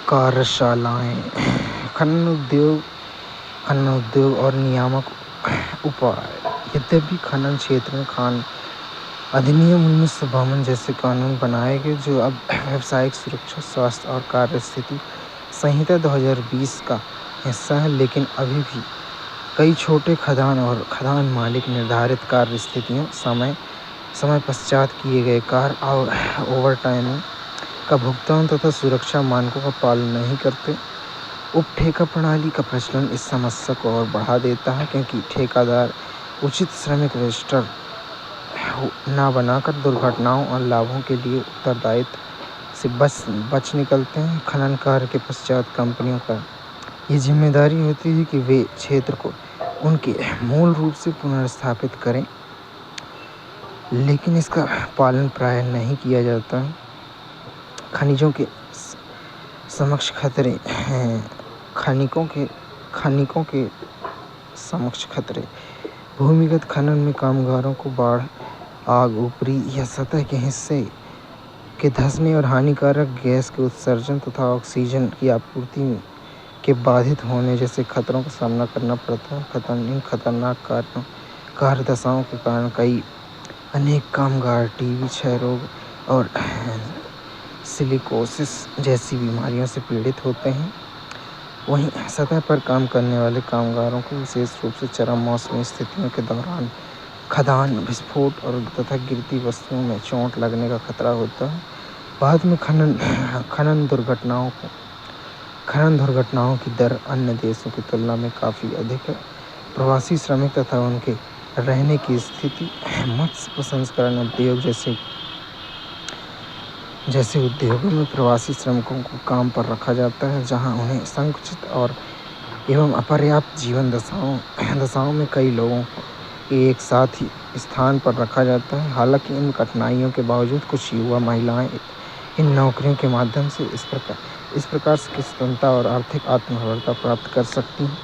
कार्यशालाएँ, खनन उद्योग और नियामक उपाय। यद्यपि खनन क्षेत्र में खान अधिनियम 1952 जैसे कानून बनाए गए जो अब व्यावसायिक सुरक्षा, स्वास्थ्य और कार्यस्थिति संहिता 2020 का हिस्सा है, लेकिन अभी भी कई छोटे खदान और खदान मालिक निर्धारित कार्य स्थितियों, समय पश्चात किए गए कार्य और ओवरटाइम का भुगतान तथा सुरक्षा मानकों का पालन नहीं करते। उपठेका प्रणाली का प्रचलन इस समस्या को और बढ़ा देता है, क्योंकि ठेकेदार उचित श्रमिक रजिस्टर न बनाकर दुर्घटनाओं और लाभों के लिए उत्तरदायित्व से बच निकलते हैं। खनन कार्य के पश्चात कंपनियों का ये जिम्मेदारी होती है कि वे क्षेत्र को उनके मूल रूप से पुनर्स्थापित करें, लेकिन इसका पालन प्रायः नहीं किया जाता। खनिकों के समक्ष खतरे। भूमिगत खनन में कामगारों को बाढ़, आग, ऊपरी या सतह के हिस्से के धंसने और हानिकारक गैस के उत्सर्जन तथा ऑक्सीजन की आपूर्ति के बाधित होने जैसे खतरों का सामना करना पड़ता है। इन खतरनाक कार्य दशाओं के कारण अनेक कामगार टीबी, क्षय रोग और सिलिकोसिस जैसी बीमारियों से पीड़ित होते हैं। वहीं सतह पर काम करने वाले कामगारों को विशेष रूप से चरम मौसमी स्थितियों के दौरान खदान विस्फोट और तथा गिरती वस्तुओं में चोट लगने का खतरा होता है। बाद में खनन दुर्घटनाओं की दर अन्य देशों की तुलना में काफ़ी अधिक है। प्रवासी श्रमिक तथा उनके रहने की स्थिति। मत्स्य प्रसंस्करण उद्योग जैसे उद्योगों में प्रवासी श्रमिकों को काम पर रखा जाता है, जहां उन्हें संकुचित और एवं अपर्याप्त जीवन दशाओं में कई लोगों को एक साथ ही स्थान पर रखा जाता है। हालांकि इन कठिनाइयों के बावजूद कुछ युवा महिलाएं इन नौकरियों के माध्यम से इस प्रकार से स्वतंत्रता और आर्थिक आत्मनिर्भरता प्राप्त कर सकती हैं।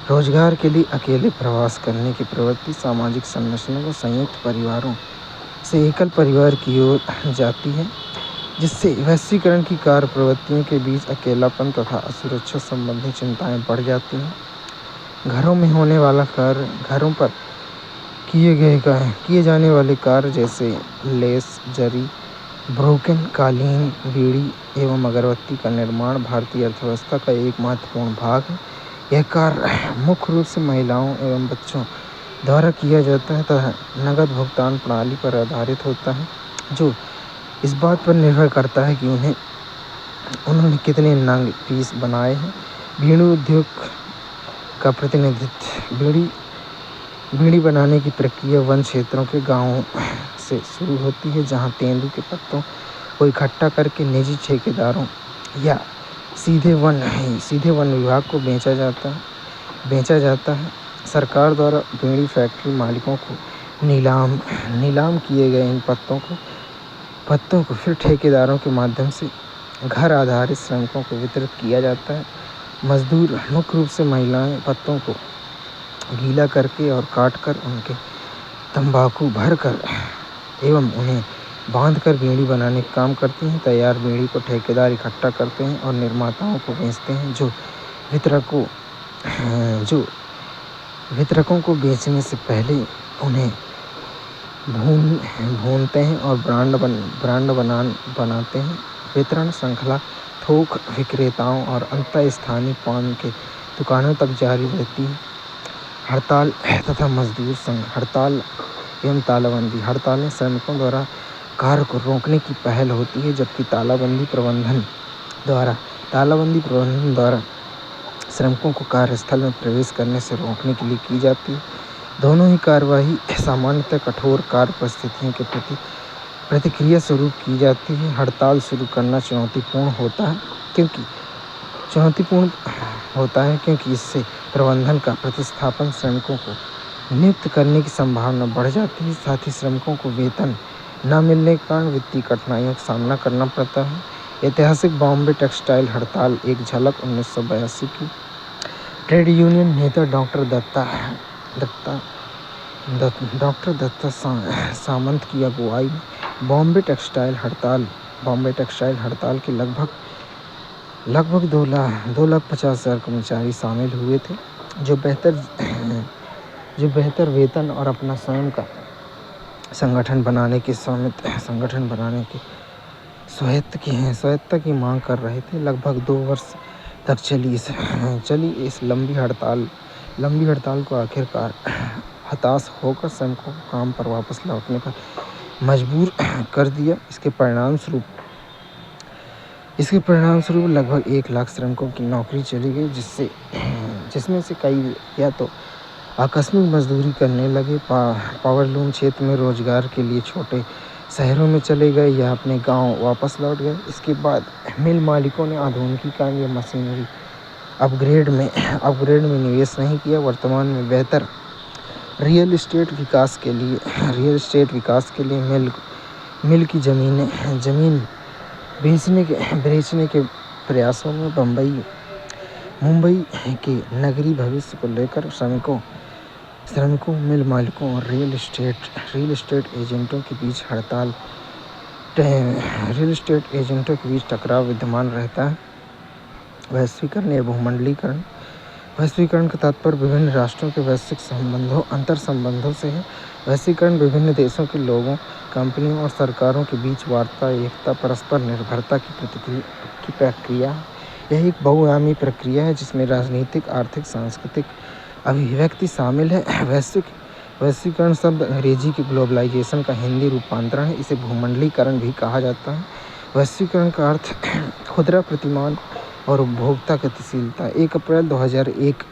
रोजगार के लिए अकेले प्रवास करने की प्रवृत्ति सामाजिक संरचना को संयुक्त परिवारों से एकल परिवार की ओर जाती है, जिससे वैश्वीकरण की कार्य प्रवृत्तियों के बीच अकेलापन तथा असुरक्षा संबंधी चिंताएं बढ़ जाती हैं। घरों में होने वाला कार्य। घरों पर किए जाने वाले कार्य जैसे लेस, जरी, ब्रोकेन, कालीन, बीड़ी एवं अगरबत्ती का निर्माण भारतीय अर्थव्यवस्था का एक महत्वपूर्ण भाग है। यह कार्य मुख्य रूप से महिलाओं एवं बच्चों द्वारा किया जाता है तथा नगद भुगतान प्रणाली पर आधारित होता है, जो इस बात पर निर्भर करता है कि उन्होंने कितने नग पीस बनाए हैं। बीड़ी उद्योग का प्रतिनिधित्व। बीड़ी बनाने की प्रक्रिया वन क्षेत्रों के गांवों से शुरू होती है, जहां तेंदू के पत्तों को इकट्ठा करके निजी ठेकेदारों या सीधे वन विभाग को बेचा जाता है। सरकार द्वारा बीड़ी फैक्ट्री मालिकों को नीलाम किए गए इन पत्तों को फिर ठेकेदारों के माध्यम से घर आधारित श्रमिकों को वितरित किया जाता है। मजदूर, मुख्य रूप से महिलाएं, पत्तों को गीला करके और काटकर उनके तंबाकू भरकर एवं उन्हें बांधकर बीड़ी बनाने का काम करती हैं। तैयार बीड़ी को ठेकेदार इकट्ठा करते हैं और निर्माताओं को बेचते हैं, जो वितरकों को बेचने से पहले उन्हें भूनते हैं और ब्रांड बनाते हैं। वितरण श्रृंखला थोक विक्रेताओं और अंततः स्थानीय पान के दुकानों तक जारी रहती है। हड़ताल तथा मजदूर संघ। हड़ताल एवं तालाबंदी। हड़तालें श्रमिकों द्वारा कार्य को रोकने की पहल होती है, जबकि तालाबंदी प्रबंधन द्वारा श्रमिकों को कार्यस्थल में प्रवेश करने से रोकने के लिए की जाती है। दोनों ही कार्यवाही सामान्यतः कठोर कार्य परिस्थितियों के प्रति प्रतिक्रिया स्वरूप की जाती है। हड़ताल शुरू करना चुनौतीपूर्ण होता है क्योंकि इससे प्रबंधन का प्रतिस्थापन श्रमिकों को नियुक्त करने की संभावना बढ़ जाती है। साथ ही श्रमिकों को वेतन न मिलने के कारण वित्तीय कठिनाइयों का सामना करना पड़ता है। ऐतिहासिक बॉम्बे टेक्सटाइल हड़ताल एक झलक 1982 की। ट्रेड यूनियन नेता डॉक्टर दत्ता सामंत की अगुवाई में बॉम्बे टेक्सटाइल हड़ताल के लगभग लगभग 2,50,000 कर्मचारी शामिल हुए थे, जो बेहतर वेतन और अपना स्वयं का संगठन बनाने के स्वायत्तता की मांग कर रहे थे। लगभग 2 वर्ष तक चली इस लंबी हड़ताल को आखिरकार हताश होकर श्रमिकों को काम पर वापस लौटने पर मजबूर कर दिया। इसके परिणामस्वरूप लगभग 1 लाख श्रमिकों की नौकरी चली गई, जिसमें से कई या तो आकस्मिक मजदूरी करने लगे, पावरलूम क्षेत्र में रोजगार के लिए छोटे शहरों में चले गए या अपने गांव वापस लौट गए। इसके बाद मिल मालिकों ने आधुनिकीकरण या मशीनरी अपग्रेड में निवेश नहीं किया। वर्तमान में बेहतर रियल एस्टेट विकास के लिए मिल की जमीन बेचने के प्रयासों में मुंबई के नगरीय भविष्य को लेकर श्रमिकों, मिल मालिकों और रियल एस्टेट एजेंटों के बीच टकराव विद्यमान रहता है। वैश्वीकरण या भूमंडलीकरण। वैश्वीकरण का तात्पर्य विभिन्न राष्ट्रों के वैश्विक अंतर संबंधों से है। वैश्वीकरण विभिन्न देशों के लोगों, कंपनियों और सरकारों के बीच वार्ता, एकता, परस्पर निर्भरता की प्रक्रिया है। यह एक बहुआयामी प्रक्रिया है जिसमें राजनीतिक, आर्थिक, सांस्कृतिक अभिव्यक्ति शामिल है। वैश्वीकरण शब्द अंग्रेजी के ग्लोबलाइजेशन का हिंदी रूपांतरण है। इसे भूमंडलीकरण भी कहा जाता है। वैश्वीकरण का अर्थ खुदरा प्रतिमान और उपभोक्ता गतिशीलता। 1 अप्रैल 2001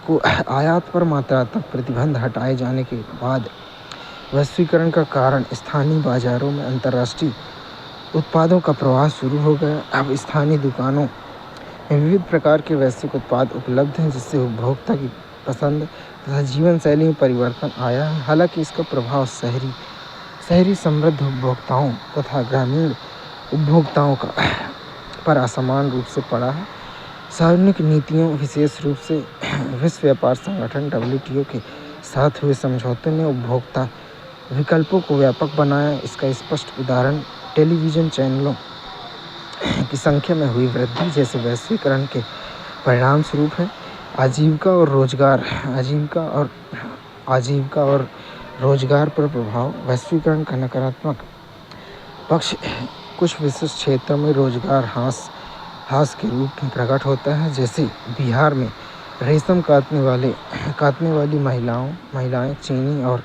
को आयात पर मात्रात्मक प्रतिबंध हटाए जाने के बाद वैश्वीकरण का कारण स्थानीय बाजारों में अंतर्राष्ट्रीय उत्पादों का प्रवाह शुरू हो गया। अब स्थानीय दुकानों में विविध प्रकार के वैश्विक उत्पाद उपलब्ध हैं, जिससे उपभोक्ता की पसंद तथा जीवन शैली में परिवर्तन आया है। हालांकि इसका प्रभाव शहरी समृद्ध उपभोक्ताओं तथा ग्रामीण उपभोक्ताओं पर असमान रूप से पड़ा है। सार्वजनिक नीतियों, विशेष रूप से विश्व व्यापार संगठन WTO के साथ हुए समझौते ने उपभोक्ता विकल्पों को व्यापक बनाया। इसका स्पष्ट उदाहरण टेलीविज़न चैनलों की संख्या में हुई वृद्धि जैसे वैश्वीकरण के परिणाम स्वरूप है। आजीविका और रोजगार पर प्रभाव। वैश्वीकरण का नकारात्मक पक्ष कुछ विशिष्ट क्षेत्रों में रोजगार ह्रास के रूप में प्रकट होता है, जैसे बिहार में रेशम काटने वाली महिलाएं चीनी और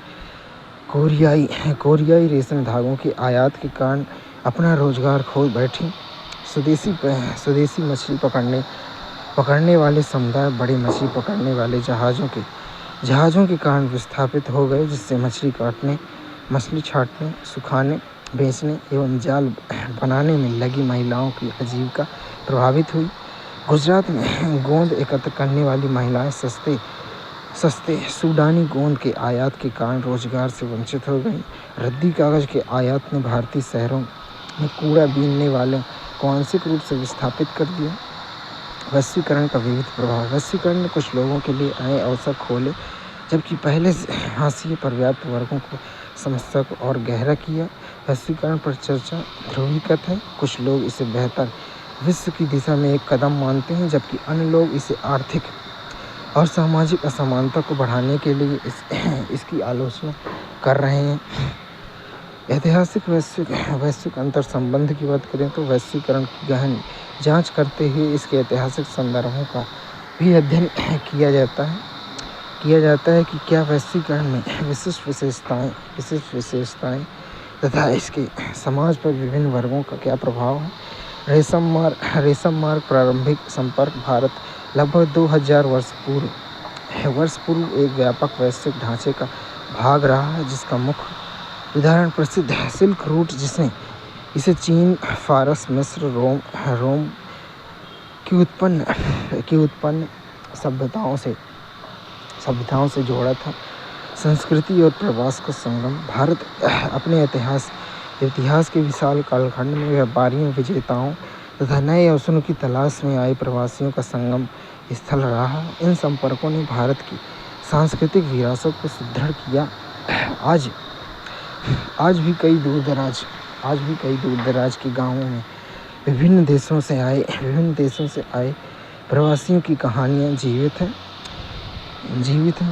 कोरियाई रेशम धागों की आयात के कारण अपना रोजगार खो बैठी। स्वदेशी मछली पकड़ने वाले समुदाय बड़े मछली पकड़ने वाले जहाज़ों के कारण विस्थापित हो गए, जिससे मछली काटने, मछली छांटने, सुखाने, बेचने एवं जाल बनाने में लगी महिलाओं की आजीविका प्रभावित हुई। गुजरात में गोंद एकत्र करने वाली महिलाएं सस्ते सूडानी गोंद के आयात के कारण रोजगार से वंचित हो गई। रद्दी कागज के आयात ने भारतीय शहरों में कूड़ा बीनने वालों को आंशिक रूप से विस्थापित कर दिया। वैश्वीकरण का विविध प्रभाव। वैश्वीकरण ने कुछ लोगों के लिए नए अवसर खोले, जबकि पहले से हाशिए पर व्याप्त वर्गों को समस्या को और गहरा किया। वैश्वीकरण पर चर्चा ध्रुवीकृत है। कुछ लोग इसे बेहतर विश्व की दिशा में एक कदम मानते हैं, जबकि अन्य लोग इसे आर्थिक और सामाजिक असमानता को बढ़ाने के लिए इसकी आलोचना कर रहे हैं। ऐतिहासिक वैश्विक अंतर संबंध की बात करें तो वैश्वीकरण की गहन जांच करते हुए इसके ऐतिहासिक संदर्भों का भी अध्ययन किया जाता है कि क्या वैश्वीकरण में विशिष्ट विशेषताएं तथा इसके समाज पर विभिन्न वर्गों का क्या प्रभाव है। रेशम मार्ग प्रारंभिक संपर्क। भारत लगभग 2000 वर्ष पूर्व एक व्यापक वैश्विक ढांचे का भाग रहा है, जिसका मुख्य उदाहरण प्रसिद्ध सिल्क रूट, जिसने इसे चीन, फारस, मिस्र, रोम की उत्पन्न सभ्यताओं से जोड़ा था। संस्कृति और प्रवास का संगम। भारत अपने इतिहास के विशाल कालखंड में व्यापारियों, विजेताओं तथा नए अवसरों की तलाश में आए प्रवासियों का संगम स्थल रहा। इन संपर्कों ने भारत की सांस्कृतिक विरासत को सुदृढ़ किया। आज भी कई दूर दराज के गांवों में विभिन्न देशों से आए प्रवासियों की कहानियाँ जीवित हैं।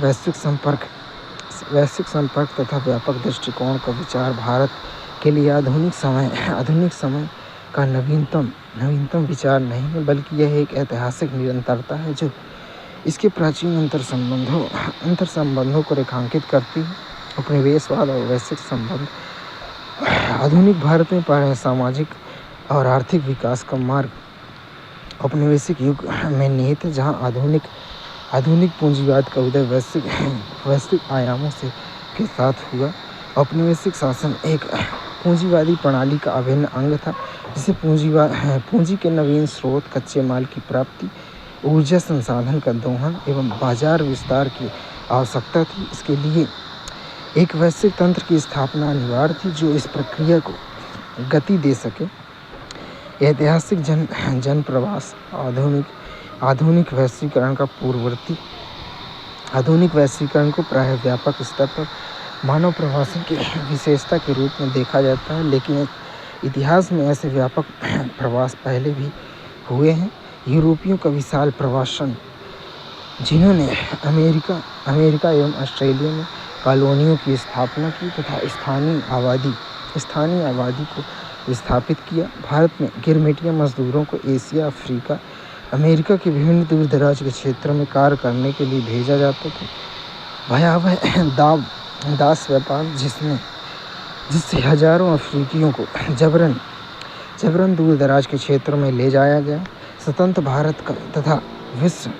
वैश्विक संपर्क तथा व्यापक दृष्टिकोण का विचार भारत के लिए आधुनिक समय का नवीनतम विचार नहीं है, बल्कि यह एक ऐतिहासिक निरंतरता है जो इसके प्राचीन अंतर संबंधों को रेखांकित करती है। उपनिवेशवाद और वैश्विक संबंध आधुनिक भारत में सामाजिक और आर्थिक विकास का मार्ग औपनिवेशिक युग में निहित है, जहाँ आधुनिक पूंजीवाद का उदय वैश्विक आयामों के साथ हुआ। औपनिवेशिक शासन एक पूंजीवादी प्रणाली का अभिन्न अंग था, जिसे पूंजी के नवीन स्रोत, कच्चे माल की प्राप्ति, ऊर्जा संसाधन का दोहन एवं बाजार विस्तार की आवश्यकता थी। इसके लिए एक वैश्विक तंत्र की स्थापना अनिवार्य थी जो इस प्रक्रिया को गति दे सके। ऐतिहासिक जन प्रवास आधुनिक वैश्वीकरण का पूर्ववर्ती आधुनिक वैश्वीकरण को प्राय व्यापक स्तर पर मानव प्रवासन की विशेषता के रूप में देखा जाता है, लेकिन इतिहास में ऐसे व्यापक प्रवास पहले भी हुए हैं। यूरोपियों का विशाल प्रवासन, जिन्होंने अमेरिका एवं ऑस्ट्रेलिया में कॉलोनियों की स्थापना की तथा स्थानीय आबादी को विस्थापित किया। भारत में गिरमिटिया मजदूरों को एशिया, अफ्रीका, अमेरिका के विभिन्न दूर दराज के क्षेत्रों में कार्य करने के लिए भेजा जाता था। भयावह दास व्यापार, जिससे हजारों अफ्रीकियों को जबरन दूर दराज के क्षेत्रों में ले जाया गया। स्वतंत्र भारत का तथा विश्व